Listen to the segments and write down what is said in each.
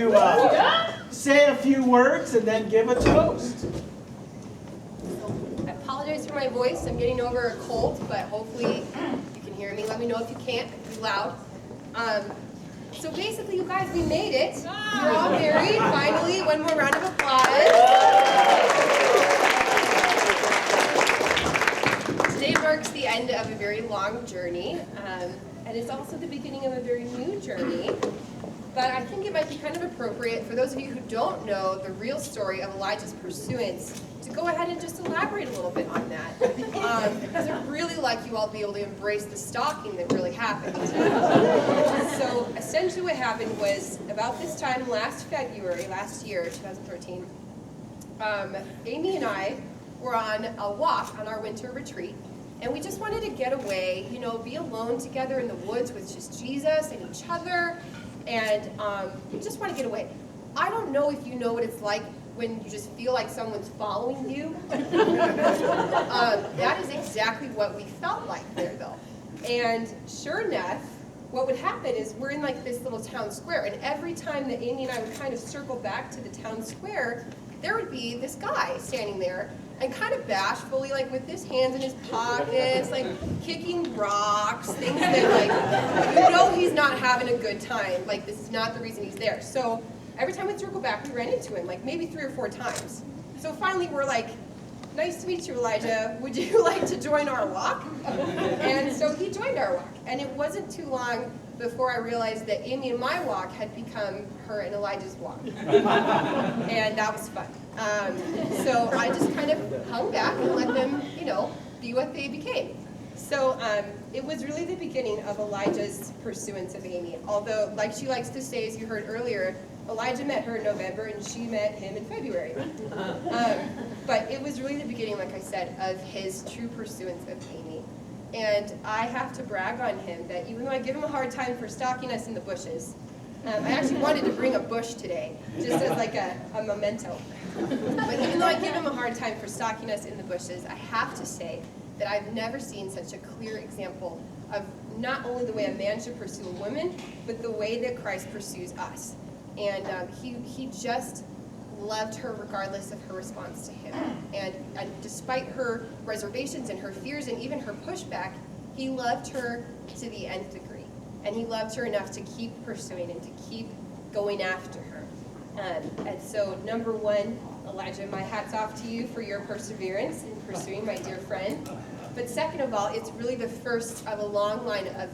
to say a few words and then give a toast. I apologize for my voice. I'm getting over a cold, but hopefully you can hear me. Let me know if you can't. It's too loud. So basically, you guys, we made it. You're all married, finally. One more round of applause. Today marks the end of a very long journey, and it's also the beginning of a very new journey. But I think it might be kind of appropriate for those of you who don't know the real story of Elijah's pursuance to go ahead and just elaborate a little bit on that. Because I'd really like you all to be able to embrace the stalking that really happened. So essentially what happened was about this time last year, 2013, Amy and I were on a walk on our winter retreat. And we just wanted to get away, be alone together in the woods with just Jesus and each other. And we just want to get away. I don't know if you know what it's like when you just feel like someone's following you. That is exactly what we felt like there, though. And sure enough, what would happen is we're in like this little town square, and every time that Amy and I would kind of circle back to the town square, there would be this guy standing there, and kind of bashfully, like with his hands in his pockets, like kicking rocks, things that like, he's not having a good time. Like this is not the reason he's there. So every time we'd circle back, we ran into him, like maybe 3 or 4 times. So finally we're like, nice to meet you, Elijah. Would you like to join our walk? And so he joined our walk. And it wasn't too long before I realized that Amy and my walk had become her and Elijah's walk. And that was fun. So I just kind of hung back and let them, be what they became. So it was really the beginning of Elijah's pursuance of Amy. Although, like she likes to say, as you heard earlier, Elijah met her in November and she met him in February. But it was really the beginning, like I said, of his true pursuance of Amy. And I have to brag on him that even though I give him a hard time for stalking us in the bushes, I actually wanted to bring a bush today, just as like a memento. But even though I give him a hard time for stalking us in the bushes, I have to say that I've never seen such a clear example of not only the way a man should pursue a woman, but the way that Christ pursues us. And he just loved her regardless of her response to him. And despite her reservations and her fears and even her pushback, he loved her to the nth degree. And he loved her enough to keep pursuing and to keep going after her. And so, number one, Elijah, my hat's off to you for your perseverance in pursuing my dear friend. But second of all, it's really the first of a long line of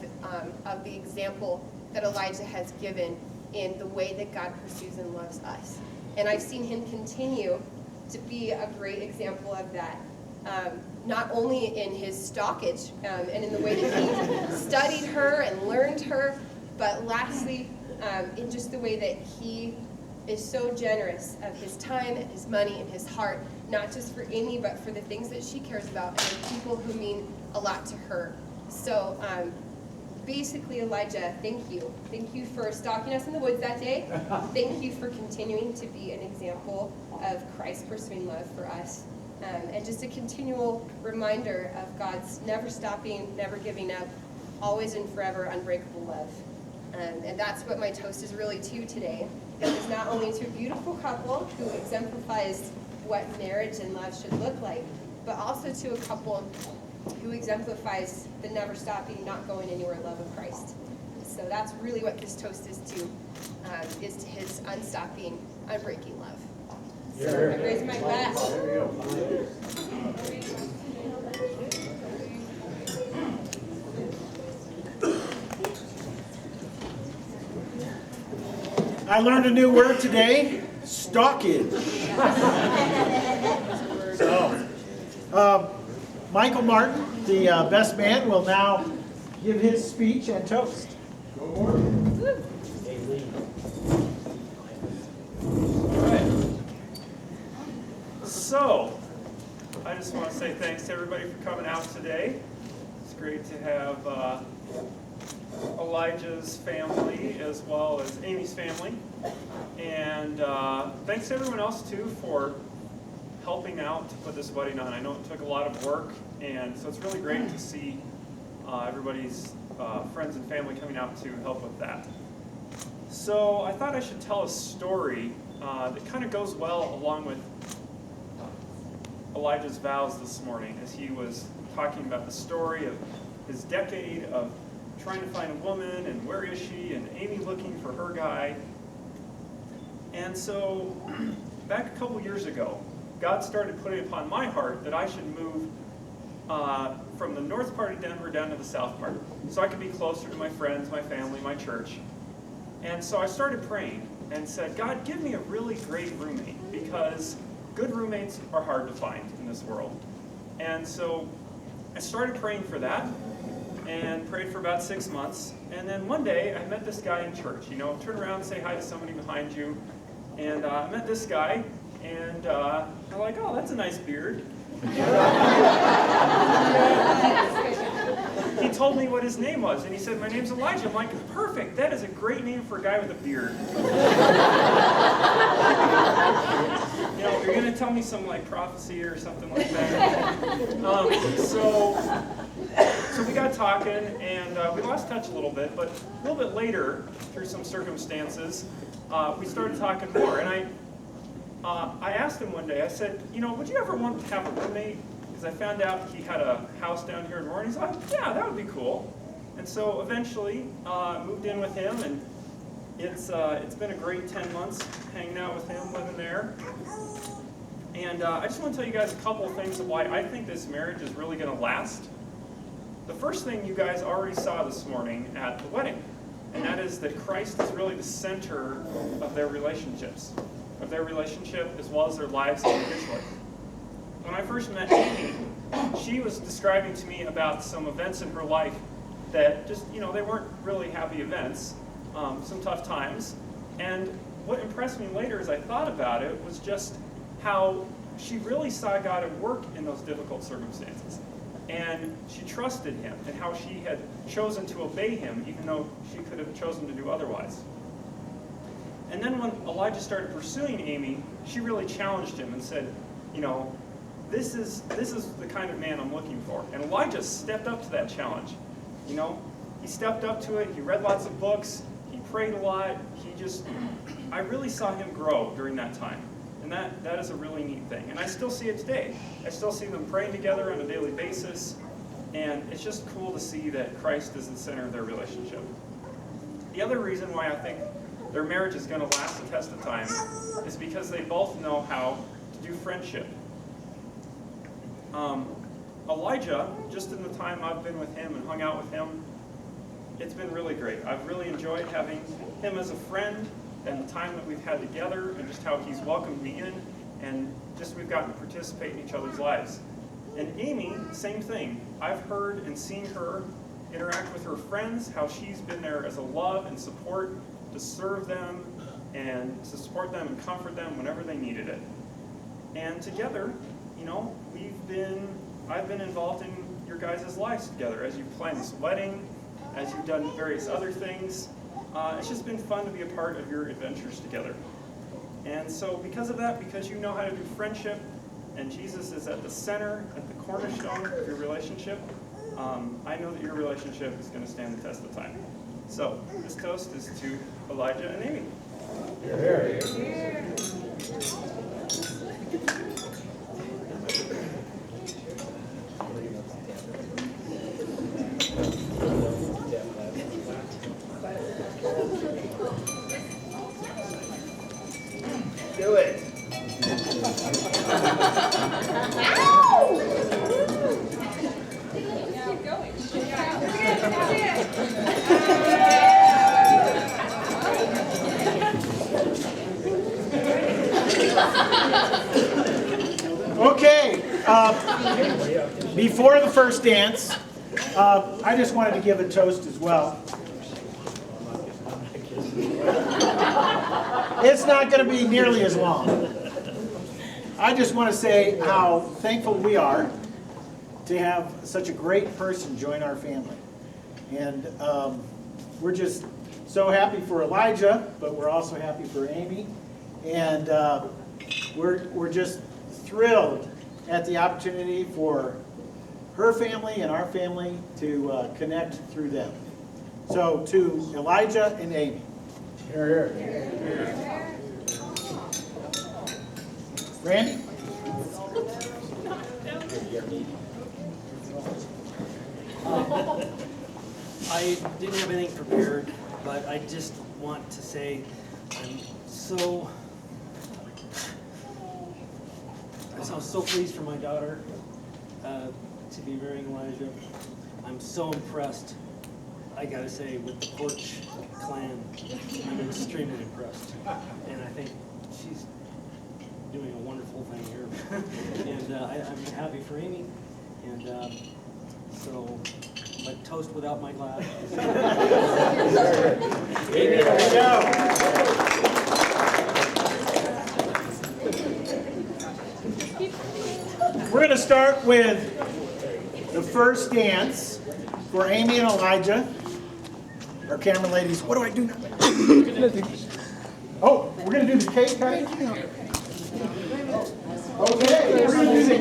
the example that Elijah has given in the way that God pursues and loves us. And I've seen him continue to be a great example of that, not only in his stalkage and in the way that he studied her and learned her, but lastly, in just the way that he is so generous of his time and his money and his heart, not just for Amy, but for the things that she cares about and the people who mean a lot to her. So basically, Elijah, thank you. Thank you for stalking us in the woods that day. Thank you for continuing to be an example of Christ's pursuing love for us. And just a continual reminder of God's never stopping, never giving up, always and forever unbreakable love. And that's what my toast is really to today. It is not only to a beautiful couple who exemplifies what marriage and love should look like, but also to a couple who exemplifies the never stopping, not going anywhere love of Christ. So that's really what this toast is to his unstopping, unbreaking love. So I raise my glass. I learned a new word today, stalking. So, Michael Martin, the best man, will now give his speech and toast. Go for it. All right. So, I just want to say thanks to everybody for coming out today. It's great to have Elijah's family as well as Amy's family. And thanks to everyone else too for helping out to put this wedding on. I know it took a lot of work, and so it's really great to see everybody's friends and family coming out to help with that. So I thought I should tell a story that kind of goes well along with Elijah's vows this morning, as he was talking about the story of his decade of trying to find a woman, and where is she, and Amy looking for her guy. And so back a couple years ago, God started putting upon my heart that I should move from the north part of Denver down to the south part, so I could be closer to my friends, my family, my church. And so I started praying and said, God, give me a really great roommate, because good roommates are hard to find in this world. And so I started praying for that, and prayed for about 6 months. And then one day, I met this guy in church. You know, turn around, say hi to somebody behind you. And I met this guy, and I'm like, oh, that's a nice beard. He told me what his name was, and he said, my name's Elijah. I'm like, perfect, that is a great name for a guy with a beard. You know, you're going to tell me some like prophecy or something like that. So we got talking, and we lost touch a little bit, but a little bit later, through some circumstances, we started talking more. And I asked him one day, I said, you know, would you ever want to have a roommate? Because I found out he had a house down here in Warren. He's like, yeah, that would be cool. And so eventually moved in with him, and it's been a great 10 months hanging out with him, living there. And I just want to tell you guys a couple of things of why I think this marriage is really going to last. The first thing you guys already saw this morning at the wedding, and that is that Christ is really the center of their relationships, as well as their lives individually. When I first met Amy, she was describing to me about some events in her life that just, you know, they weren't really happy events, some tough times. And what impressed me later as I thought about it was just how she really saw God at work in those difficult circumstances. And she trusted him, and how she had chosen to obey him, even though she could have chosen to do otherwise. And then when Elijah started pursuing Amy, she really challenged him and said, you know, this is the kind of man I'm looking for. And Elijah stepped up to that challenge. You know, he stepped up to it. He read lots of books. He prayed a lot. I really saw him grow during that time. And that is a really neat thing. And I still see it today. I still see them praying together on a daily basis. And it's just cool to see that Christ is the center of their relationship. The other reason why I think their marriage is going to last the test of time is because they both know how to do friendship. Elijah, just in the time I've been with him and hung out with him, it's been really great. I've really enjoyed having him as a friend, and the time that we've had together, and just how he's welcomed me in, and just we've gotten to participate in each other's lives. And Amy, same thing. I've heard and seen her interact with her friends, how she's been there as a love and support to serve them and to support them and comfort them whenever they needed it. And together, you know, I've been involved in your guys' lives together as you've planned this wedding, as you've done various other things. It's just been fun to be a part of your adventures together. And so because of that, because you know how to do friendship, and Jesus is at the center, at the cornerstone of your relationship, I know that your relationship is going to stand the test of time. So this toast is to Elijah and Amy. Do it. Okay, before the first dance, I just wanted to give a toast as well. It's not going to be nearly as long. I just want to say how thankful we are to have such a great person join our family. And we're just so happy for Elijah, but we're also happy for Amy. And we're just thrilled at the opportunity for her family and our family to connect through them. So to Elijah and Amy, Here, here. Randy? I didn't have anything prepared, but I just want to say I'm so pleased for my daughter to be marrying Elijah. I'm so impressed, I gotta say, with the Porch clan. I'm extremely impressed, and I think she's doing a wonderful thing here. And I'm happy for Amy, and so, but toast without my glass. Amy, there we go. We're going to start with the first dance for Amy and Elijah. Our camera ladies, what do I do now? Oh, we're going to do the cake cutting?